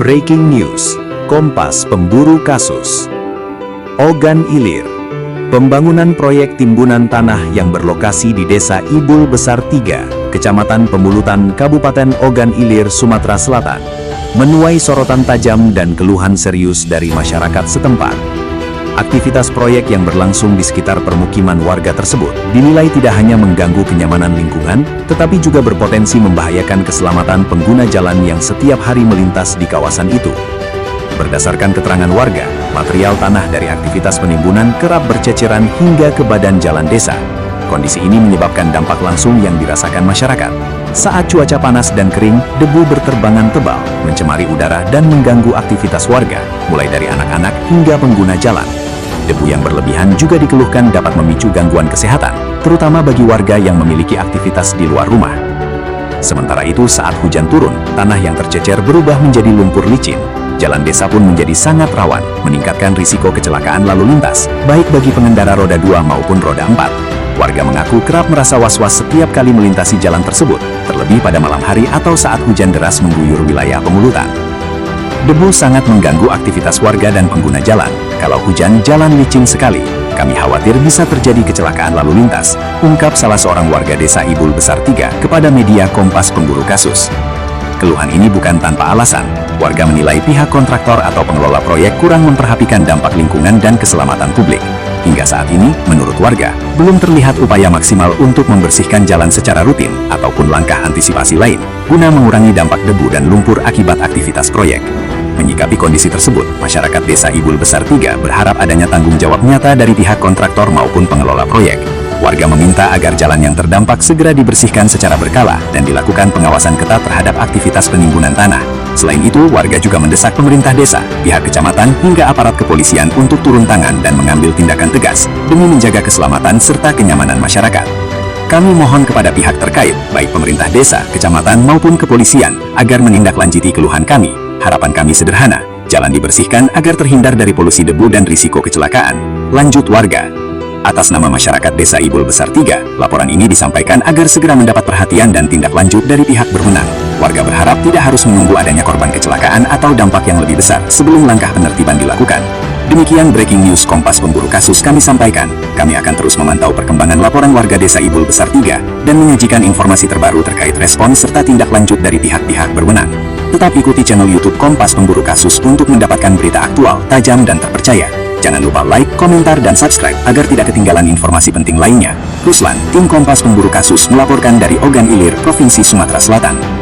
Breaking News, Kompas Pemburu Kasus. Ogan Ilir. Pembangunan proyek timbunan tanah yang berlokasi di Desa Ibul Besar 3, Kecamatan Pemulutan, Kabupaten Ogan Ilir, Sumatera Selatan, menuai sorotan tajam dan keluhan serius dari masyarakat setempat. Aktivitas proyek yang berlangsung di sekitar permukiman warga tersebut dinilai tidak hanya mengganggu kenyamanan lingkungan, tetapi juga berpotensi membahayakan keselamatan pengguna jalan yang setiap hari melintas di kawasan itu. Berdasarkan keterangan warga, material tanah dari aktivitas penimbunan kerap berceceran hingga ke badan jalan desa. Kondisi ini menyebabkan dampak langsung yang dirasakan masyarakat. Saat cuaca panas dan kering, debu berterbangan tebal, mencemari udara dan mengganggu aktivitas warga, mulai dari anak-anak hingga pengguna jalan. Debu yang berlebihan juga dikeluhkan dapat memicu gangguan kesehatan, terutama bagi warga yang memiliki aktivitas di luar rumah. Sementara itu, saat hujan turun, tanah yang tercecer berubah menjadi lumpur licin. Jalan desa pun menjadi sangat rawan, meningkatkan risiko kecelakaan lalu lintas, baik bagi pengendara roda 2 maupun roda 4. Warga mengaku kerap merasa was-was setiap kali melintasi jalan tersebut, terlebih pada malam hari atau saat hujan deras mengguyur wilayah Pemulutan. Debu sangat mengganggu aktivitas warga dan pengguna jalan. Kalau hujan, jalan licin sekali. Kami khawatir bisa terjadi kecelakaan lalu lintas, ungkap salah seorang warga Desa Ibul Besar 3 kepada media Kompas Pemburu Kasus. Keluhan ini bukan tanpa alasan. Warga menilai pihak kontraktor atau pengelola proyek kurang memperhatikan dampak lingkungan dan keselamatan publik. Hingga saat ini, menurut warga, belum terlihat upaya maksimal untuk membersihkan jalan secara rutin ataupun langkah antisipasi lain guna mengurangi dampak debu dan lumpur akibat aktivitas proyek. Menyikapi kondisi tersebut, masyarakat Desa Ibul Besar 3 berharap adanya tanggung jawab nyata dari pihak kontraktor maupun pengelola proyek. Warga meminta agar jalan yang terdampak segera dibersihkan secara berkala dan dilakukan pengawasan ketat terhadap aktivitas penimbunan tanah. Selain itu, warga juga mendesak pemerintah desa, pihak kecamatan, hingga aparat kepolisian untuk turun tangan dan mengambil tindakan tegas demi menjaga keselamatan serta kenyamanan masyarakat. Kami mohon kepada pihak terkait, baik pemerintah desa, kecamatan, maupun kepolisian, agar menindaklanjuti keluhan kami. Harapan kami sederhana, jalan dibersihkan agar terhindar dari polusi debu dan risiko kecelakaan. Lanjut warga. Atas nama masyarakat Desa Ibul Besar 3, laporan ini disampaikan agar segera mendapat perhatian dan tindak lanjut dari pihak berwenang. Warga berharap tidak harus menunggu adanya korban kecelakaan atau dampak yang lebih besar sebelum langkah penertiban dilakukan. Demikian Breaking News Kompas Pemburu Kasus kami sampaikan. Kami akan terus memantau perkembangan laporan warga Desa Ibul Besar 3 dan menyajikan informasi terbaru terkait respon serta tindak lanjut dari pihak-pihak berwenang. Tetap ikuti channel YouTube Kompas Pemburu Kasus untuk mendapatkan berita aktual, tajam, dan terpercaya. Jangan lupa like, komentar, dan subscribe agar tidak ketinggalan informasi penting lainnya. Ruslan, tim Kompas Pemburu Kasus melaporkan dari Ogan Ilir, Provinsi Sumatera Selatan.